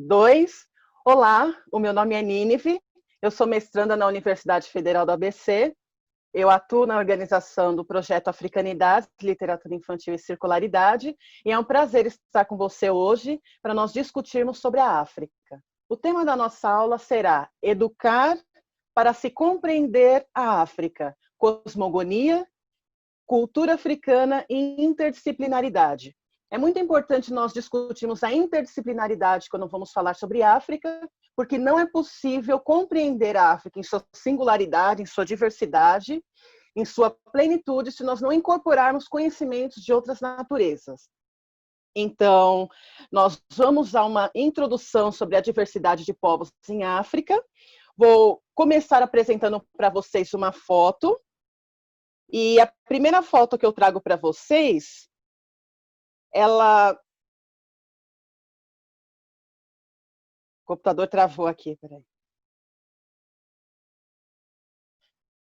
2. Olá, o meu nome é Nínive, eu sou mestranda na Universidade Federal do ABC, eu atuo na organização do projeto Africanidades, Literatura Infantil e Circularidade, e é um prazer estar com você hoje para nós discutirmos sobre a África. O tema da nossa aula será Educar para se compreender a África, cosmogonia, cultura africana e interdisciplinaridade. É muito importante nós discutirmos a interdisciplinaridade quando vamos falar sobre África, porque não é possível compreender a África em sua singularidade, em sua diversidade, em sua plenitude, se nós não incorporarmos conhecimentos de outras naturezas. Então, nós vamos a uma introdução sobre a diversidade de povos em África. Vou começar apresentando para vocês uma foto. E a primeira foto que eu trago para vocês, ela... O computador travou aqui, peraí.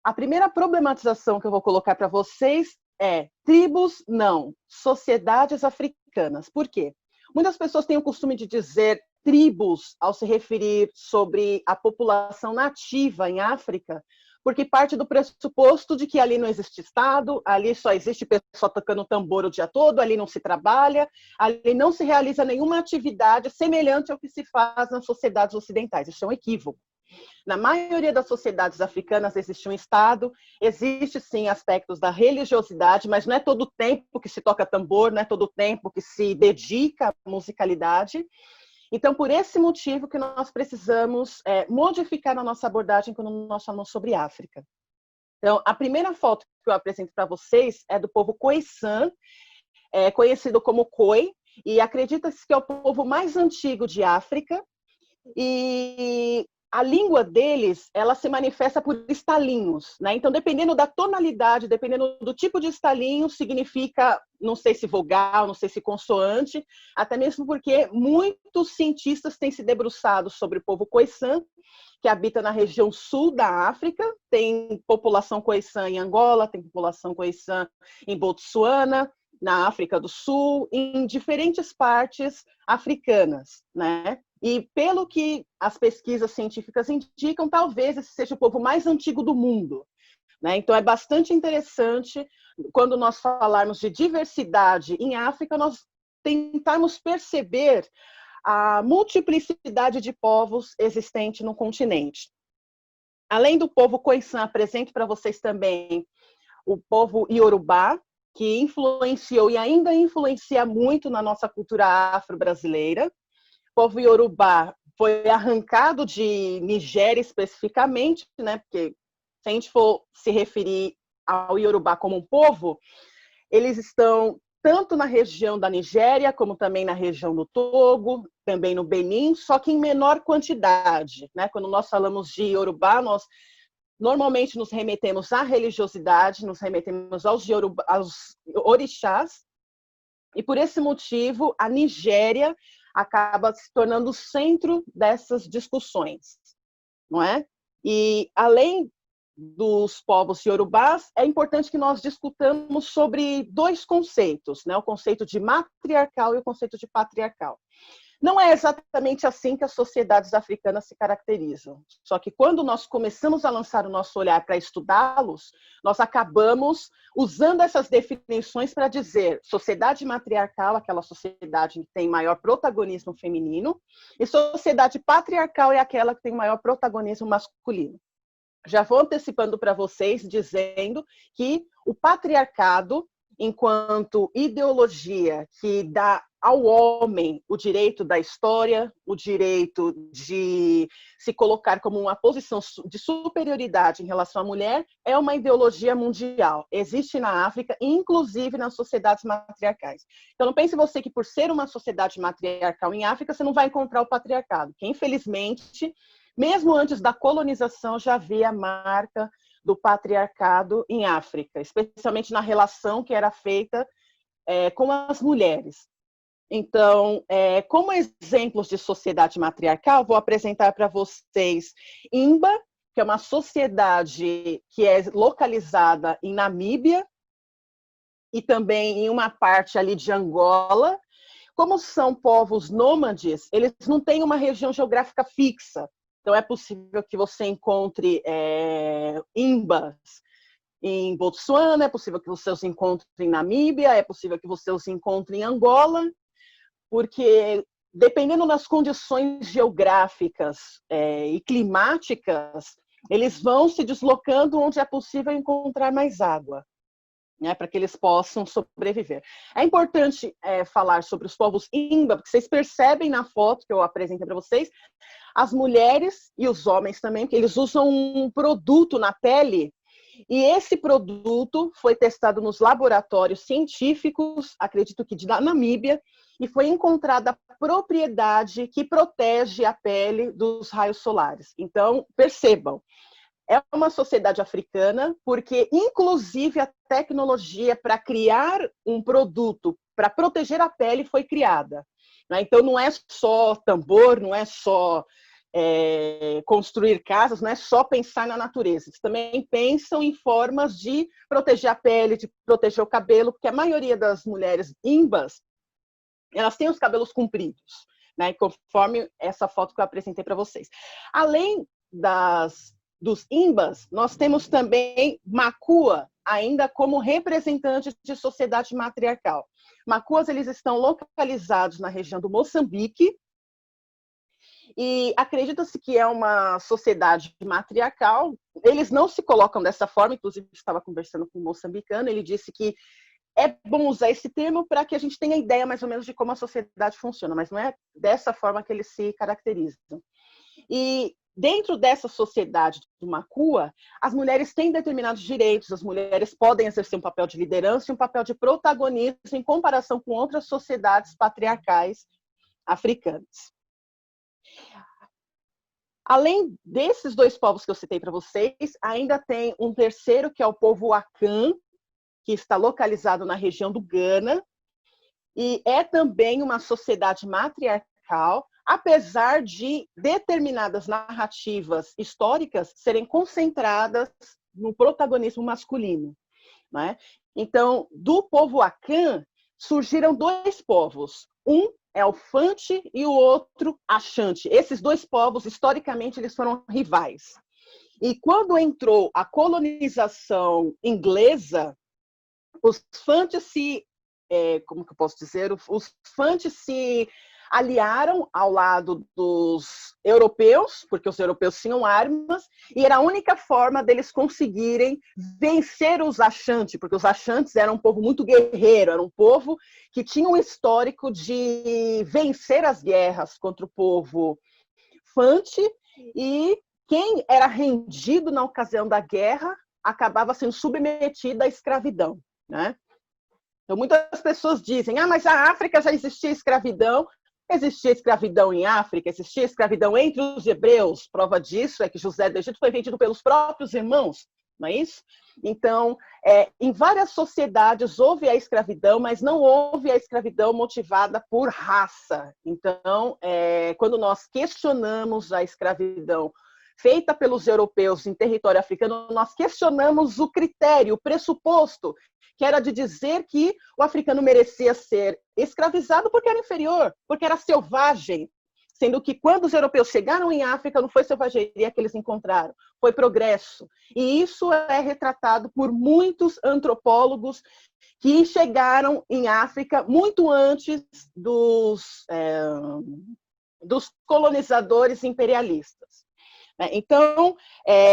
A primeira problematização que eu vou colocar para vocês é tribos não, sociedades africanas. Por quê? Muitas pessoas têm o costume de dizer tribos ao se referir sobre a população nativa em África, porque parte do pressuposto de que ali não existe Estado, ali só existe pessoa tocando tambor o dia todo, ali não se trabalha, ali não se realiza nenhuma atividade semelhante ao que se faz nas sociedades ocidentais. Isso é um equívoco. Na maioria das sociedades africanas existe um Estado, existe sim aspectos da religiosidade, mas não é todo o tempo que se toca tambor, não é todo o tempo que se dedica à musicalidade. Então, por esse motivo que nós precisamos modificar a nossa abordagem quando nós falamos sobre África. Então, a primeira foto que eu apresento para vocês é do povo Khoisan, conhecido como Khoi, e acredita-se que é o povo mais antigo de África, e a língua deles, ela se manifesta por estalinhos, né? Então, dependendo da tonalidade, dependendo do tipo de estalinho, significa, não sei se vogal, não sei se consoante, até mesmo porque muitos cientistas têm se debruçado sobre o povo Khoisan, que habita na região sul da África, tem população Khoisan em Angola, tem população Khoisan em Botsuana, na África do Sul, em diferentes partes africanas, né? E pelo que as pesquisas científicas indicam, talvez esse seja o povo mais antigo do mundo, né? Então é bastante interessante, quando nós falarmos de diversidade em África, nós tentarmos perceber a multiplicidade de povos existente no continente. Além do povo Khoisan, apresento para vocês também o povo Iorubá, que influenciou e ainda influencia muito na nossa cultura afro-brasileira. O povo Iorubá foi arrancado de Nigéria especificamente, né? Porque se a gente for se referir ao Iorubá como um povo, eles estão tanto na região da Nigéria, como também na região do Togo, também no Benin, só que em menor quantidade, né? Quando nós falamos de Iorubá, nós normalmente nos remetemos à religiosidade, nos remetemos aos orixás, e por esse motivo a Nigéria acaba se tornando o centro dessas discussões, não é? E além dos povos iorubás, é importante que nós discutamos sobre dois conceitos, né? O conceito de matriarcal e o conceito de patriarcal. Não é exatamente assim que as sociedades africanas se caracterizam. Só que quando nós começamos a lançar o nosso olhar para estudá-los, nós acabamos usando essas definições para dizer sociedade matriarcal, aquela sociedade que tem maior protagonismo feminino, e sociedade patriarcal é aquela que tem maior protagonismo masculino. Já vou antecipando para vocês, dizendo que o patriarcado, enquanto ideologia que dá ao homem o direito da história, o direito de se colocar como uma posição de superioridade em relação à mulher, é uma ideologia mundial. Existe na África, inclusive nas sociedades matriarcais. Então, não pense você que por ser uma sociedade matriarcal em África, você não vai encontrar o patriarcado, que infelizmente, mesmo antes da colonização, já havia a marca do patriarcado em África, especialmente na relação que era feita com as mulheres. Então, como exemplos de sociedade matriarcal, vou apresentar para vocês Imba, que é uma sociedade que é localizada em Namíbia e também em uma parte ali de Angola. Como são povos nômades, eles não têm uma região geográfica fixa. Então, é possível que você encontre Imbas em Botsuana, é possível que você os encontre em Namíbia, é possível que você os encontre em Angola, porque dependendo das condições geográficas e climáticas, eles vão se deslocando onde é possível encontrar mais água, né, para que eles possam sobreviver. É importante falar sobre os povos Imba, porque vocês percebem na foto que eu apresentei para vocês, as mulheres e os homens também, que eles usam um produto na pele, e esse produto foi testado nos laboratórios científicos, acredito que da Namíbia, e foi encontrada a propriedade que protege a pele dos raios solares. Então, percebam, é uma sociedade africana, porque, inclusive, a tecnologia para criar um produto para proteger a pele foi criada. Então, não é só tambor, não é só construir casas, não é só pensar na natureza. Eles também pensam em formas de proteger a pele, de proteger o cabelo, porque a maioria das mulheres imbas, elas têm os cabelos compridos, né? Conforme essa foto que eu apresentei para vocês. Além dos imbas, nós temos também Makua, ainda como representantes de sociedade matriarcal. Makuas, eles estão localizados na região do Moçambique, e acredita-se que é uma sociedade matriarcal. Eles não se colocam dessa forma, inclusive estava conversando com um moçambicano, ele disse que é bom usar esse termo para que a gente tenha ideia mais ou menos de como a sociedade funciona, mas não é dessa forma que eles se caracterizam. E dentro dessa sociedade do Makua, as mulheres têm determinados direitos, as mulheres podem exercer um papel de liderança e um papel de protagonismo em comparação com outras sociedades patriarcais africanas. Além desses dois povos que eu citei para vocês, ainda tem um terceiro, que é o povo Akan, que está localizado na região do Ghana, e é também uma sociedade matriarcal, apesar de determinadas narrativas históricas serem concentradas no protagonismo masculino, né? Então, do povo Akan, surgiram dois povos. Um é o Fante e o outro Achante. Esses dois povos, historicamente, eles foram rivais. E quando entrou a colonização inglesa, os Fantes como que eu posso dizer? Os Fantes se aliaram ao lado dos europeus, porque os europeus tinham armas, e era a única forma deles conseguirem vencer os Achantes, porque os Achantes eram um povo muito guerreiro, era um povo que tinha um histórico de vencer as guerras contra o povo Fante, e quem era rendido na ocasião da guerra acabava sendo submetido à escravidão, né? Então, muitas pessoas dizem, mas a África já existia escravidão. Existia escravidão em África, existia escravidão entre os hebreus. Prova disso é que José do Egito foi vendido pelos próprios irmãos, não é isso? Então, em várias sociedades houve a escravidão, mas não houve a escravidão motivada por raça. Então, quando nós questionamos a escravidão feita pelos europeus em território africano, nós questionamos o critério, o pressuposto, que era de dizer que o africano merecia ser escravizado porque era inferior, porque era selvagem, sendo que quando os europeus chegaram em África, não foi selvageria que eles encontraram, foi progresso. E isso é retratado por muitos antropólogos que chegaram em África muito antes dos colonizadores imperialistas. Então,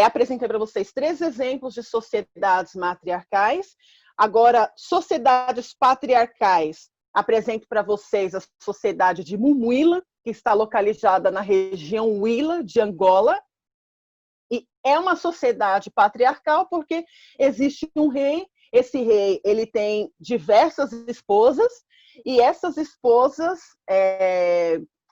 apresentei para vocês 3 exemplos de sociedades matriarcais. Agora, sociedades patriarcais, apresento para vocês a sociedade de Mumuila, que está localizada na região Huila de Angola. E é uma sociedade patriarcal porque existe um rei, esse rei ele tem diversas esposas, e essas esposas,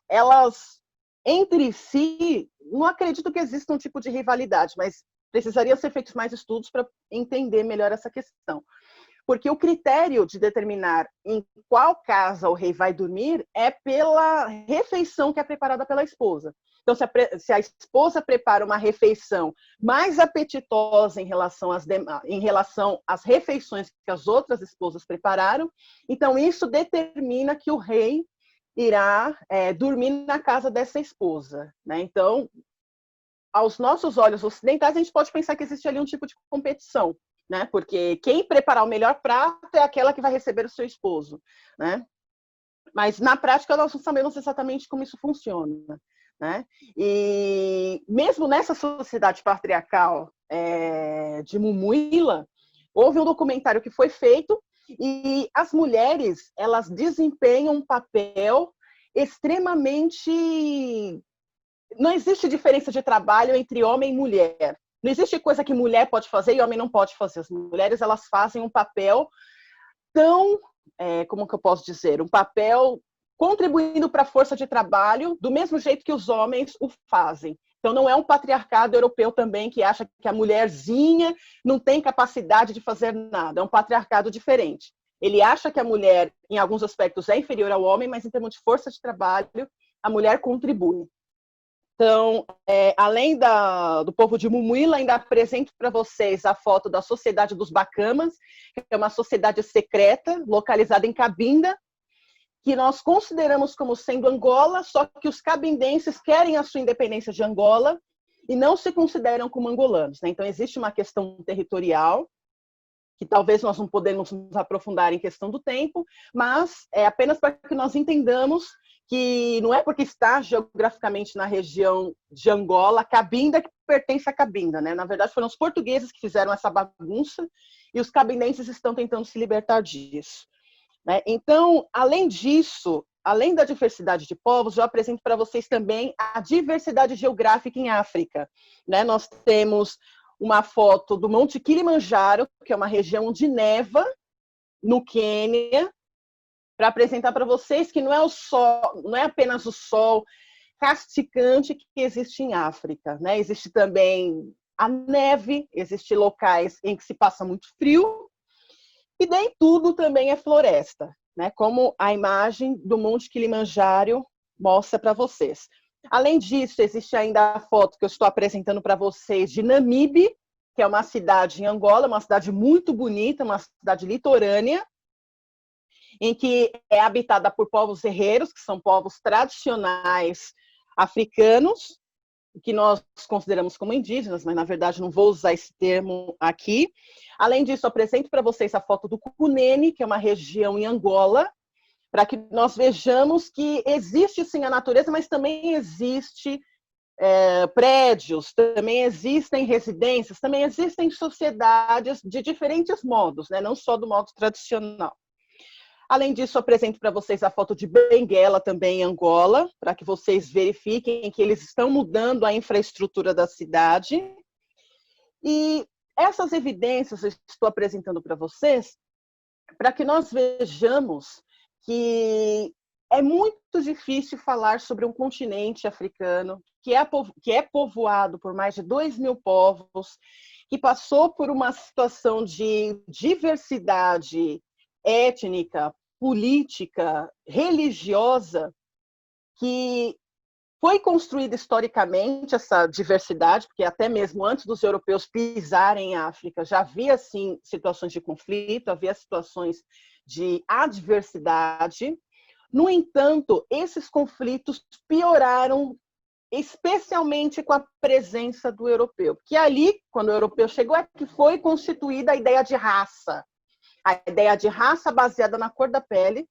elas entre si, não acredito que exista um tipo de rivalidade, mas precisaria ser feitos mais estudos para entender melhor essa questão. Porque o critério de determinar em qual casa o rei vai dormir é pela refeição que é preparada pela esposa. Então, se a esposa prepara uma refeição mais apetitosa em relação às refeições que as outras esposas prepararam, então isso determina que o rei irá dormir na casa dessa esposa, né? Então, aos nossos olhos ocidentais, a gente pode pensar que existe ali um tipo de competição, né? Porque quem preparar o melhor prato é aquela que vai receber o seu esposo, né? Mas na prática nós não sabemos exatamente como isso funciona, né? E mesmo nessa sociedade patriarcal de Mumuila, houve um documentário que foi feito e as mulheres elas desempenham um papel extremamente. Não existe diferença de trabalho entre homem e mulher. Não existe coisa que mulher pode fazer e homem não pode fazer. As mulheres elas fazem um papel tão, como que eu posso dizer, um papel contribuindo para a força de trabalho do mesmo jeito que os homens o fazem. Então, não é um patriarcado europeu também que acha que a mulherzinha não tem capacidade de fazer nada. É um patriarcado diferente. Ele acha que a mulher, em alguns aspectos, é inferior ao homem, mas em termos de força de trabalho, a mulher contribui. Então, além do povo de Mumuila, ainda apresento para vocês a foto da Sociedade dos Bacamas, que é uma sociedade secreta, localizada em Cabinda, que nós consideramos como sendo Angola, só que os cabindenses querem a sua independência de Angola e não se consideram como angolanos, né? Então, existe uma questão territorial, que talvez nós não podemos nos aprofundar em questão do tempo, mas é apenas para que nós entendamos que não é porque está geograficamente na região de Angola, Cabinda, que pertence a Cabinda, né? Na verdade, foram os portugueses que fizeram essa bagunça e os cabindenses estão tentando se libertar disso, né? Então, além disso, além da diversidade de povos, eu apresento para vocês também a diversidade geográfica em África, né? Nós temos uma foto do Monte Kilimanjaro, que é uma região de neva, no Quênia, para apresentar para vocês que não é o sol, não é apenas o sol castigante que existe em África, né? Existe também a neve, existem locais em que se passa muito frio, e nem tudo também é floresta, né? Como a imagem do Monte Kilimanjaro mostra para vocês. Além disso, existe ainda a foto que eu estou apresentando para vocês de Namibe, que é uma cidade em Angola, uma cidade muito bonita, uma cidade litorânea, em que é habitada por povos herreiros, que são povos tradicionais africanos, que nós consideramos como indígenas, mas na verdade não vou usar esse termo aqui. Além disso, apresento para vocês a foto do Cunene, que é uma região em Angola, para que nós vejamos que existe sim a natureza, mas também existe prédios, também existem residências, também existem sociedades de diferentes modos, né? Não só do modo tradicional. Além disso, apresento para vocês a foto de Benguela, também em Angola, para que vocês verifiquem que eles estão mudando a infraestrutura da cidade. E essas evidências eu estou apresentando para vocês para que nós vejamos que é muito difícil falar sobre um continente africano que é povoado por mais de 2.000 povos, que passou por uma situação de diversidade étnica, política, religiosa, que foi construída historicamente essa diversidade, porque até mesmo antes dos europeus pisarem em África, já havia, sim, situações de conflito, havia situações de adversidade. No entanto, esses conflitos pioraram especialmente com a presença do europeu, porque ali, quando o europeu chegou, é que foi constituída a ideia de raça, a ideia de raça baseada na cor da pele,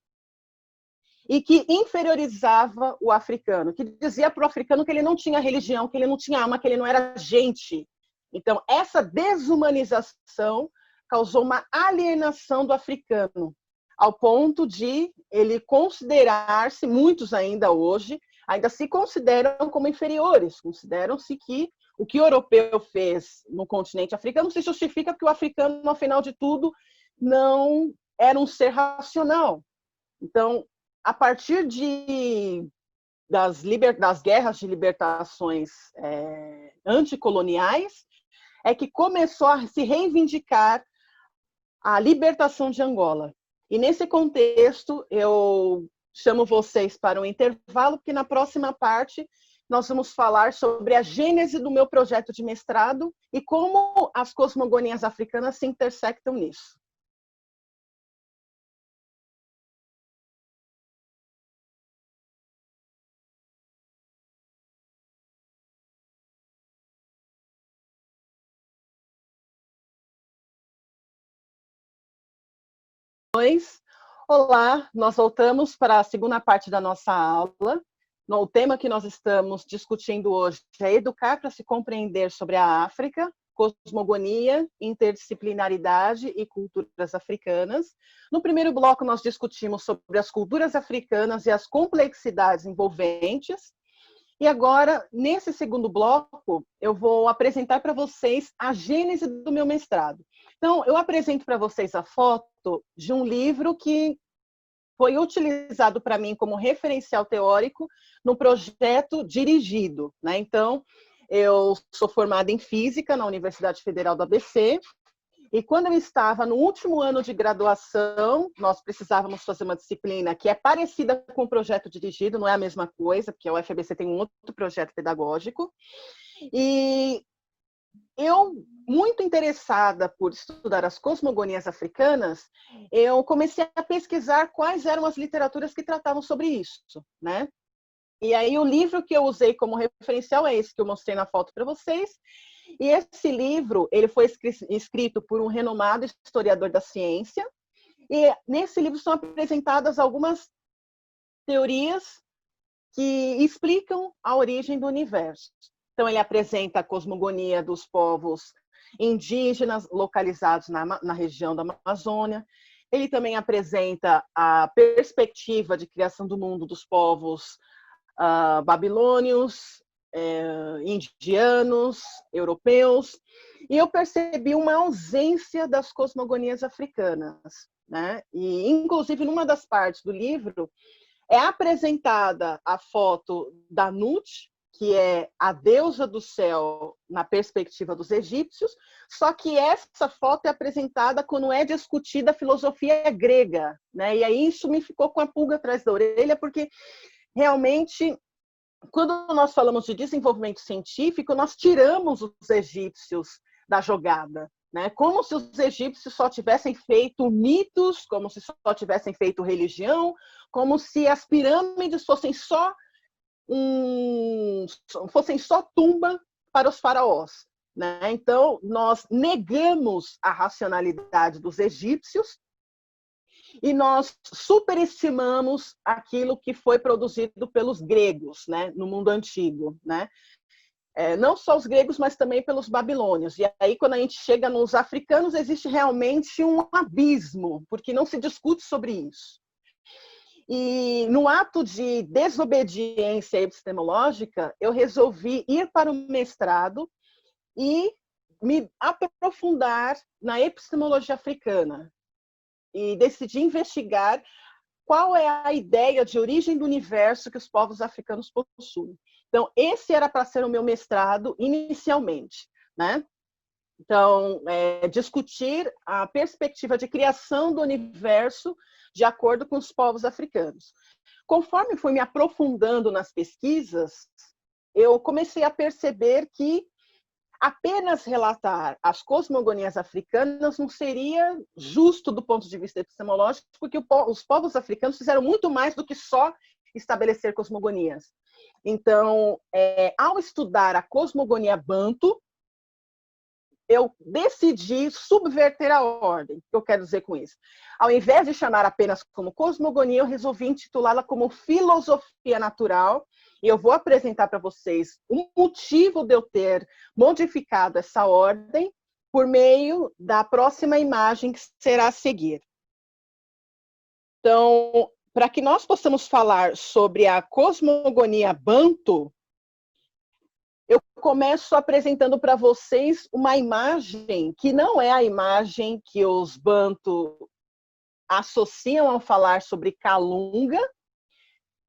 e que inferiorizava o africano, que dizia para o africano que ele não tinha religião, que ele não tinha alma, que ele não era gente. Então, essa desumanização causou uma alienação do africano, ao ponto de ele considerar-se, muitos ainda hoje, ainda se consideram como inferiores, consideram-se que o que o europeu fez no continente africano se justifica porque o africano, afinal de tudo, não era um ser racional. Então, a partir das guerras de libertações anticoloniais, é que começou a se reivindicar a libertação de Angola. E nesse contexto, eu chamo vocês para um intervalo, porque na próxima parte nós vamos falar sobre a gênese do meu projeto de mestrado e como as cosmogonias africanas se intersectam nisso. Olá, nós voltamos para a segunda parte da nossa aula. O tema que nós estamos discutindo hoje é educar para se compreender sobre a África, cosmogonia, interdisciplinaridade e culturas africanas. No primeiro bloco, nós discutimos sobre as culturas africanas e as complexidades envolventes. E agora, nesse segundo bloco, eu vou apresentar para vocês a gênese do meu mestrado. Então, eu apresento para vocês a foto de um livro que foi utilizado para mim como referencial teórico no projeto dirigido, né? Então, eu sou formada em física na Universidade Federal do ABC, e quando eu estava no último ano de graduação, nós precisávamos fazer uma disciplina que é parecida com o projeto dirigido, não é a mesma coisa, porque a UFABC tem um outro projeto pedagógico, e eu, muito interessada por estudar as cosmogonias africanas, eu comecei a pesquisar quais eram as literaturas que tratavam sobre isso, né? E aí o livro que eu usei como referencial é esse que eu mostrei na foto para vocês. E esse livro, ele foi escrito por um renomado historiador da ciência. E nesse livro são apresentadas algumas teorias que explicam a origem do universo. Então, ele apresenta a cosmogonia dos povos indígenas localizados na região da Amazônia. Ele também apresenta a perspectiva de criação do mundo dos povos babilônios, indianos, europeus. E eu percebi uma ausência das cosmogonias africanas, né? E, inclusive, numa das partes do livro, é apresentada a foto da Nut, que é a deusa do céu na perspectiva dos egípcios, só que essa foto é apresentada quando é discutida a filosofia grega, né? E aí isso me ficou com a pulga atrás da orelha, porque realmente, quando nós falamos de desenvolvimento científico, nós tiramos os egípcios da jogada, né? Como se os egípcios só tivessem feito mitos, como se só tivessem feito religião, como se as pirâmides fossem só tumba para os faraós, né? Então, nós negamos a racionalidade dos egípcios e nós superestimamos aquilo que foi produzido pelos gregos, né, no mundo antigo, né? Não só os gregos, mas também pelos babilônios. E aí, quando a gente chega nos africanos, existe realmente um abismo, porque não se discute sobre isso. E no ato de desobediência epistemológica, eu resolvi ir para o mestrado e me aprofundar na epistemologia africana. E decidi investigar qual é a ideia de origem do universo que os povos africanos possuem. Então, esse era para ser o meu mestrado inicialmente, né? Então, discutir a perspectiva de criação do universo de acordo com os povos africanos. Conforme fui me aprofundando nas pesquisas, eu comecei a perceber que apenas relatar as cosmogonias africanas não seria justo do ponto de vista epistemológico, porque os povos africanos fizeram muito mais do que só estabelecer cosmogonias. Então, ao estudar a cosmogonia banto, eu decidi subverter a ordem. O que eu quero dizer com isso? Ao invés de chamar apenas como cosmogonia, eu resolvi intitulá-la como filosofia natural. E eu vou apresentar para vocês o motivo de eu ter modificado essa ordem por meio da próxima imagem que será a seguir. Então, para que nós possamos falar sobre a cosmogonia banto, eu começo apresentando para vocês uma imagem que não é a imagem que os bantu associam ao falar sobre Kalunga,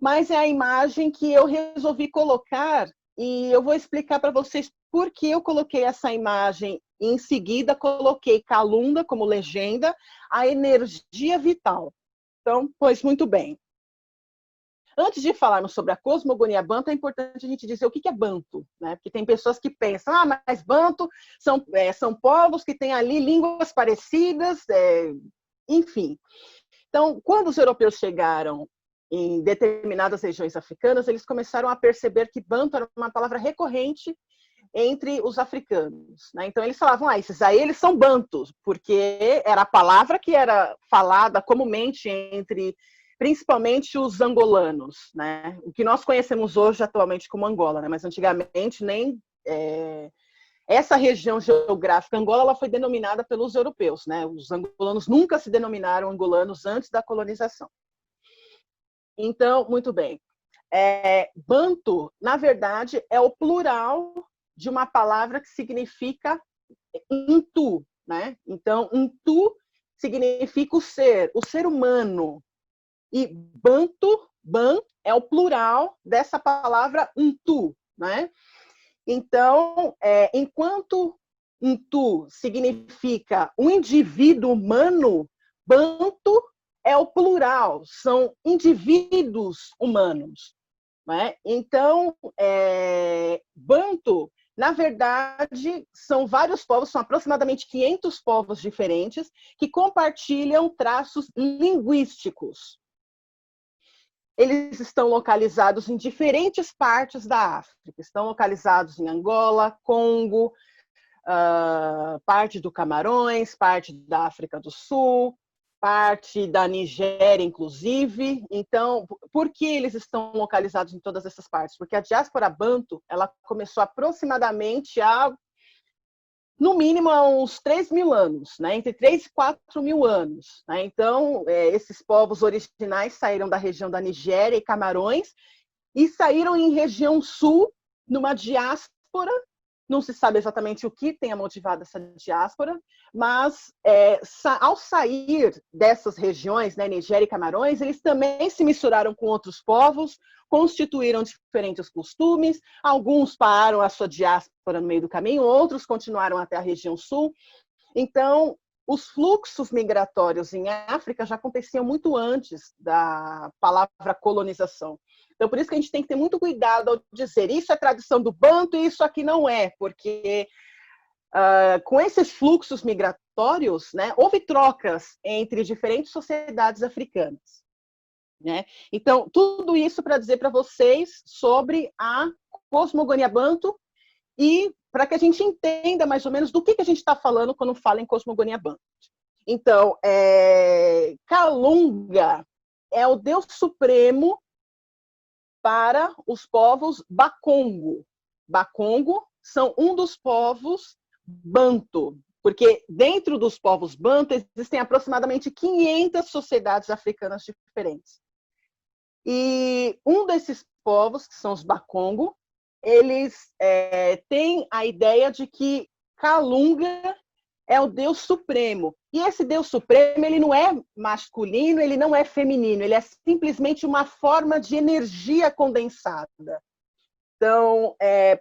mas é a imagem que eu resolvi colocar e eu vou explicar para vocês por que eu coloquei essa imagem e em seguida coloquei Kalunga como legenda, a energia vital. Então, pois muito bem. Antes de falarmos sobre a cosmogonia banto, é importante a gente dizer o que é banto, né? Porque tem pessoas que pensam, mas banto são povos que têm ali línguas parecidas, enfim. Então, quando os europeus chegaram em determinadas regiões africanas, eles começaram a perceber que banto era uma palavra recorrente entre os africanos, né? Então eles falavam, esses aí eles são bantus, porque era a palavra que era falada comumente entre principalmente os angolanos, né? O que nós conhecemos hoje atualmente como Angola, né? Mas antigamente nem essa região geográfica Angola ela foi denominada pelos europeus, né? Os angolanos nunca se denominaram angolanos antes da colonização. Então, muito bem. Bantu, na verdade, é o plural de uma palavra que significa Intu, né? Então, Intu significa o ser humano. E Bantu, Ban, é o plural dessa palavra Intu, né? Então, enquanto Intu significa um indivíduo humano, Bantu é o plural, são indivíduos humanos. Né? Então, Bantu, na verdade, são vários povos, são aproximadamente 500 povos diferentes que compartilham traços linguísticos. Eles estão localizados em diferentes partes da África. Estão localizados em Angola, Congo, parte do Camarões, parte da África do Sul, parte da Nigéria, inclusive. Então, por que eles estão localizados em todas essas partes? Porque a diáspora bantu, ela começou aproximadamente no mínimo, há uns 3.000 anos, né? Entre 3 e 4.000 anos. Né? Então, esses povos originais saíram da região da Nigéria e Camarões e saíram em região sul, numa diáspora. Não se sabe exatamente o que tenha motivado essa diáspora, mas ao sair dessas regiões, né, Nigéria e Camarões, eles também se misturaram com outros povos, constituíram diferentes costumes, alguns pararam a sua diáspora no meio do caminho, outros continuaram até a região sul. Então, os fluxos migratórios em África já aconteciam muito antes da palavra colonização. Então, por isso que a gente tem que ter muito cuidado ao dizer isso é tradição do Banto e isso aqui não é, porque com esses fluxos migratórios, né, houve trocas entre diferentes sociedades africanas. Né? Então, tudo isso para dizer para vocês sobre a cosmogonia Banto e para que a gente entenda mais ou menos do que a gente está falando quando fala em cosmogonia Banto. Então, Kalunga é o deus supremo para os povos Bakongo. Bakongo são um dos povos Banto, porque dentro dos povos Banto existem aproximadamente 500 sociedades africanas diferentes. E um desses povos, que são os Bakongo, eles têm a ideia de que Kalunga é o Deus Supremo. E esse Deus Supremo, ele não é masculino, ele não é feminino, ele é simplesmente uma forma de energia condensada. Então,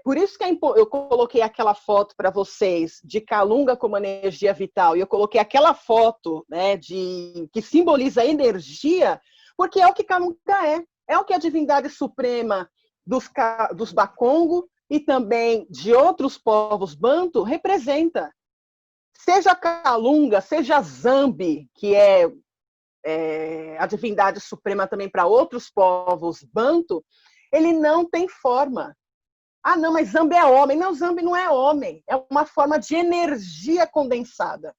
por isso que eu coloquei aquela foto para vocês de Kalunga como energia vital, e eu coloquei aquela foto, né, que simboliza a energia, porque é o que Kalunga é o que a divindade suprema dos Bakongo e também de outros povos Banto representa. Seja Kalunga, seja Zambi, que é a divindade suprema também para outros povos Banto, ele não tem forma. Não, mas Zambi é homem. Não, Zambi não é homem. É uma forma de energia condensada.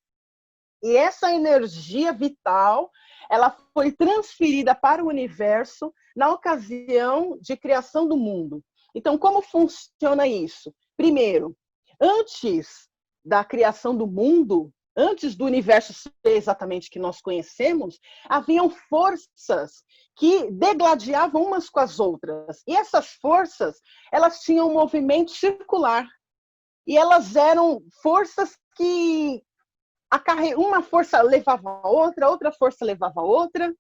E essa energia vital, ela foi transferida para o universo na ocasião de criação do mundo. Então, como funciona isso? Primeiro, antes da criação do mundo, antes do universo ser exatamente que nós conhecemos, haviam forças que degladiavam umas com as outras. E essas forças, elas tinham um movimento circular. E elas eram forças que uma força levava a outra, outra força levava a outra.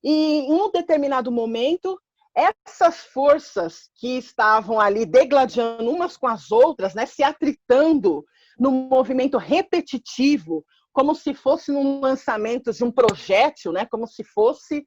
E em um determinado momento, essas forças que estavam ali degladiando umas com as outras, né, se atritando num movimento repetitivo, como se fosse num lançamento de um projétil, né, como se fosse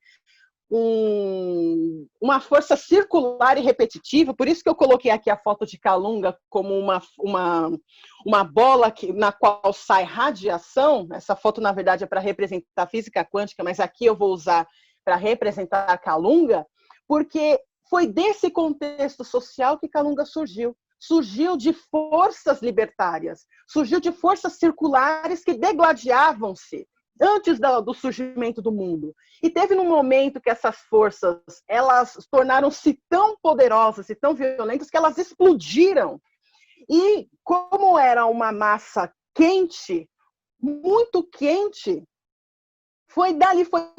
uma força circular e repetitiva. Por isso que eu coloquei aqui a foto de Kalunga como uma bola na qual sai radiação. Essa foto, na verdade, é para representar a física quântica, mas aqui eu vou usar para representar a Kalunga, porque foi desse contexto social que Kalunga surgiu. surgiu de forças libertárias, surgiu de forças circulares que degladiavam-se antes do surgimento do mundo. E teve um momento que essas forças, elas tornaram-se tão poderosas e tão violentas que elas explodiram. E como era uma massa quente, muito quente, foi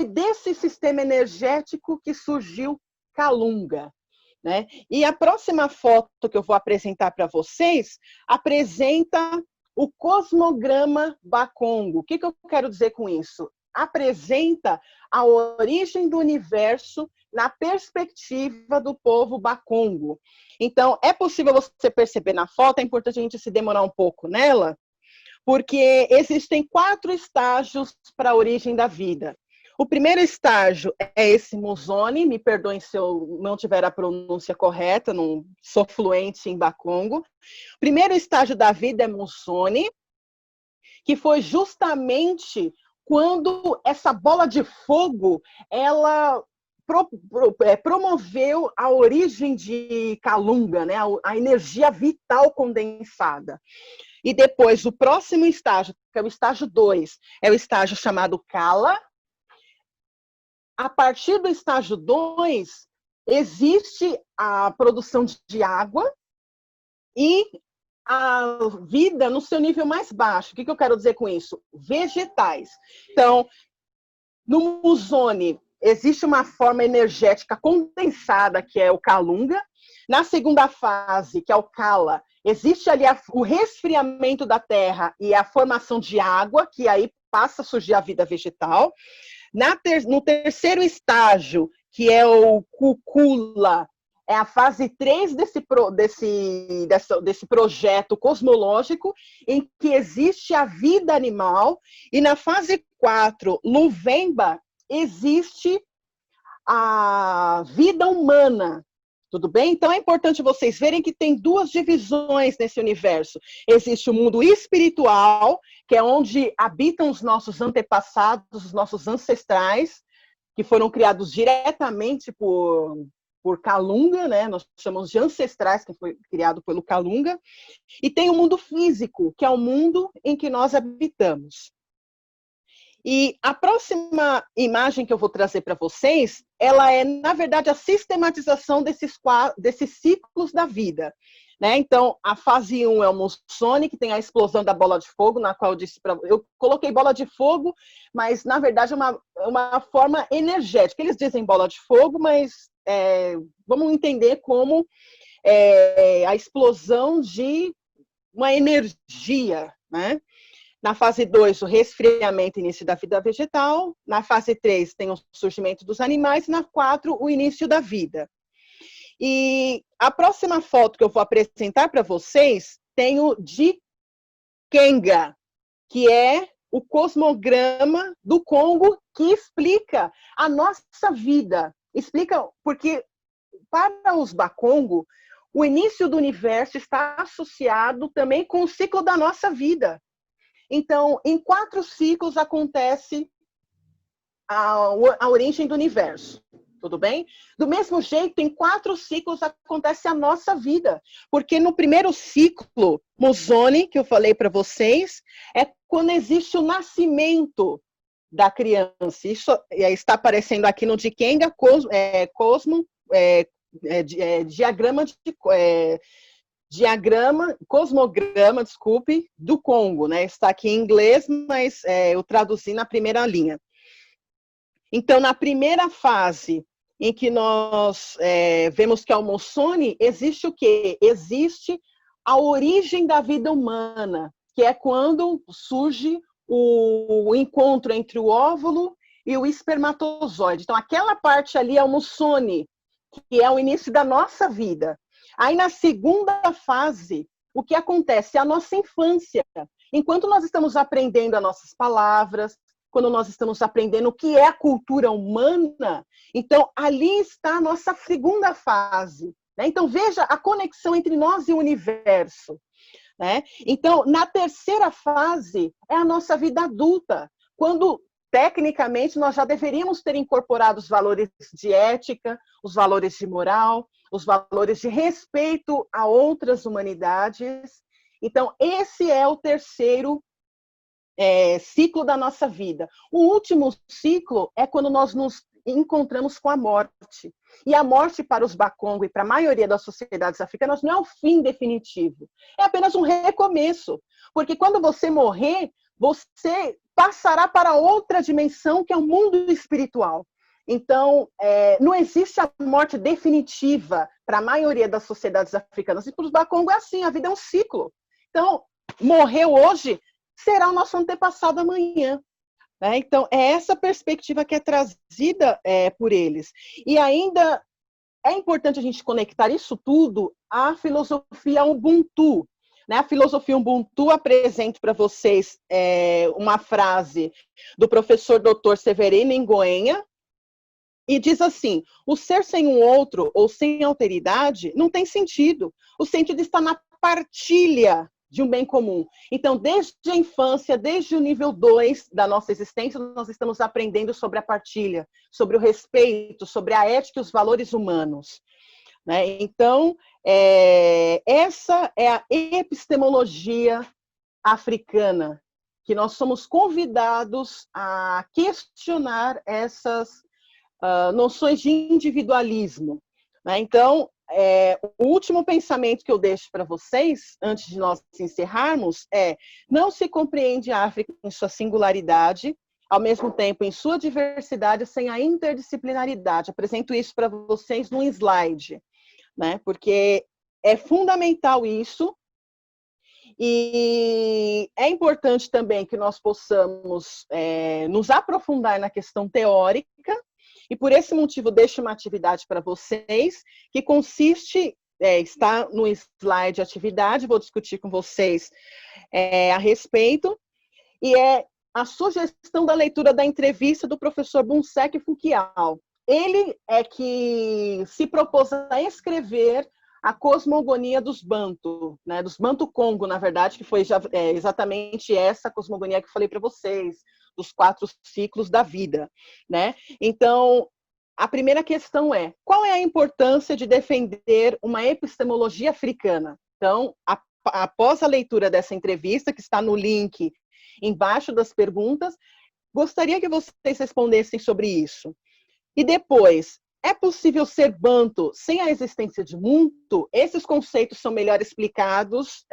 desse sistema energético que surgiu Calunga, né? E a próxima foto que eu vou apresentar para vocês apresenta o cosmograma Bakongo. O que eu quero dizer com isso? Apresenta a origem do universo na perspectiva do povo Bakongo. Então, é possível você perceber na foto, é importante a gente se demorar um pouco nela, porque existem 4 estágios para a origem da vida. O primeiro estágio é esse Musone, me perdoem se eu não tiver a pronúncia correta, não sou fluente em Bakongo. O primeiro estágio da vida é Musone, que foi justamente quando essa bola de fogo, ela promoveu a origem de Calunga, né? A energia vital condensada. E depois, o próximo estágio, que é o estágio 2, é o estágio chamado Kala. A partir do estágio 2, existe a produção de água e a vida no seu nível mais baixo. O que eu quero dizer com isso? Vegetais. Então, no Musone, existe uma forma energética condensada, que é o Calunga. Na segunda fase, que é o Kala, existe ali o resfriamento da terra e a formação de água, que aí passa a surgir a vida vegetal. No terceiro estágio, que é o Kukula, é a fase 3 desse projeto cosmológico, em que existe a vida animal, e na fase 4, Luvemba, existe a vida humana. Tudo bem? Então é importante vocês verem que tem 2 divisões nesse universo. Existe o mundo espiritual, que é onde habitam os nossos antepassados, os nossos ancestrais, que foram criados diretamente por Calunga, né? Nós chamamos de ancestrais, que foi criado pelo Calunga. E tem o mundo físico, que é o mundo em que nós habitamos. E a próxima imagem que eu vou trazer para vocês, ela é, na verdade, a sistematização desses ciclos da vida. Né? Então, a fase 1 é o Musone, que tem a explosão da bola de fogo, na qual eu coloquei bola de fogo, mas, na verdade, é uma forma energética. Eles dizem bola de fogo, mas vamos entender como a explosão de uma energia, né? Na fase 2, o resfriamento e início da vida vegetal. Na fase 3, tem o surgimento dos animais. Na 4, o início da vida. E a próxima foto que eu vou apresentar para vocês tem o Dikenga, que é o cosmograma do Congo, que explica a nossa vida. Explica porque, para os Bakongo, o início do universo está associado também com o ciclo da nossa vida. Então, em 4 ciclos acontece a origem do universo, tudo bem? Do mesmo jeito, em 4 ciclos acontece a nossa vida, porque no primeiro ciclo, Musone, que eu falei para vocês, é quando existe o nascimento da criança. Isso está aparecendo aqui no Dikenga, cosmograma, desculpe, do Congo, né? Está aqui em inglês, mas eu traduzi na primeira linha. Então, na primeira fase, em que nós vemos que é o Musone, existe o quê? Existe a origem da vida humana, que é quando surge o encontro entre o óvulo e o espermatozoide. Então, aquela parte ali é o Musone, que é o início da nossa vida. Aí, na segunda fase, o que acontece? É a nossa infância. Enquanto nós estamos aprendendo as nossas palavras, quando nós estamos aprendendo o que é a cultura humana, então, ali está a nossa segunda fase. Né? Então, veja a conexão entre nós e o universo. Né? Então, na terceira fase, é a nossa vida adulta, quando, tecnicamente, nós já deveríamos ter incorporado os valores de ética, os valores de moral, os valores de respeito a outras humanidades. Então, esse é o terceiro ciclo da nossa vida. O último ciclo é quando nós nos encontramos com a morte. E a morte para os Bakongo e para a maioria das sociedades africanas não é o fim definitivo, é apenas um recomeço. Porque quando você morrer, você passará para outra dimensão, que é o mundo espiritual. Então, não existe a morte definitiva para a maioria das sociedades africanas. E para os Bakongo é assim, a vida é um ciclo. Então, morreu hoje, será o nosso antepassado amanhã. Então, é essa perspectiva que é trazida por eles. E ainda é importante a gente conectar isso tudo à filosofia Ubuntu. A filosofia Ubuntu, apresento para vocês uma frase do professor Dr. Severino Ingoenha, e diz assim: o ser sem um outro ou sem alteridade não tem sentido. O sentido está na partilha de um bem comum. Então, desde a infância, desde o nível 2 da nossa existência, nós estamos aprendendo sobre a partilha, sobre o respeito, sobre a ética e os valores humanos. Então, essa é a epistemologia africana, que nós somos convidados a questionar essas noções de individualismo. Então, o último pensamento que eu deixo para vocês, antes de nós encerrarmos, não se compreende a África em sua singularidade, ao mesmo tempo em sua diversidade, sem a interdisciplinaridade. Apresento isso para vocês num slide, porque é fundamental isso, e é importante também que nós possamos nos aprofundar na questão teórica. E por esse motivo, deixo uma atividade para vocês, que consiste, está no slide atividade, vou discutir com vocês a respeito, e é a sugestão da leitura da entrevista do professor Bunsek Fukiao. Ele é que se propôs a escrever a cosmogonia dos Bantu, dos Bantu-Congo, na verdade, que foi exatamente essa cosmogonia que eu falei para vocês, dos 4 ciclos da vida. Então, a primeira questão é: qual é a importância de defender uma epistemologia africana? Então, após a leitura dessa entrevista, que está no link embaixo das perguntas, gostaria que vocês respondessem sobre isso. E depois, é possível ser Bantu sem a existência de Muntu? Esses conceitos são melhor explicados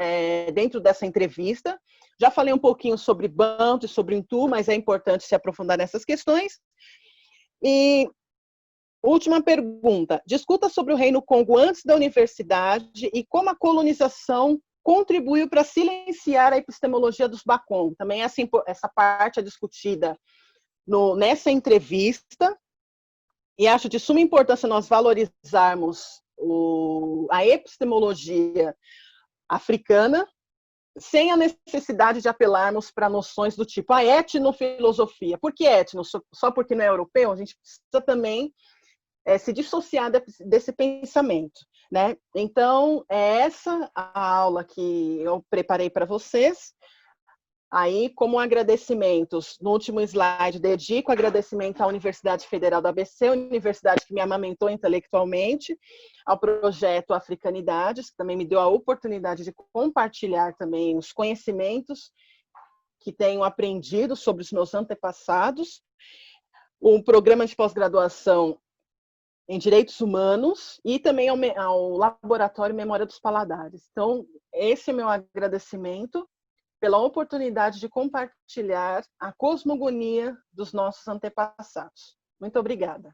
dentro dessa entrevista. Já falei um pouquinho sobre Bantu e sobre Untu, mas é importante se aprofundar nessas questões. E última pergunta: discuta sobre o Reino Congo antes da universidade e como a colonização contribuiu para silenciar a epistemologia dos Bakongo. Também essa parte é discutida nessa entrevista. E acho de suma importância nós valorizarmos a epistemologia africana, sem a necessidade de apelarmos para noções do tipo a etnofilosofia. Por que etno? Só porque não é europeu? A gente precisa também se dissociar desse pensamento. Então, é essa a aula que eu preparei para vocês. Aí, como agradecimentos, no último slide, dedico agradecimento à Universidade Federal da ABC, universidade que me amamentou intelectualmente, ao projeto Africanidades, que também me deu a oportunidade de compartilhar também os conhecimentos que tenho aprendido sobre os meus antepassados, um programa de pós-graduação em Direitos Humanos e também ao Laboratório Memória dos Paladares. Então, esse é o meu agradecimento pela oportunidade de compartilhar a cosmogonia dos nossos antepassados. Muito obrigada.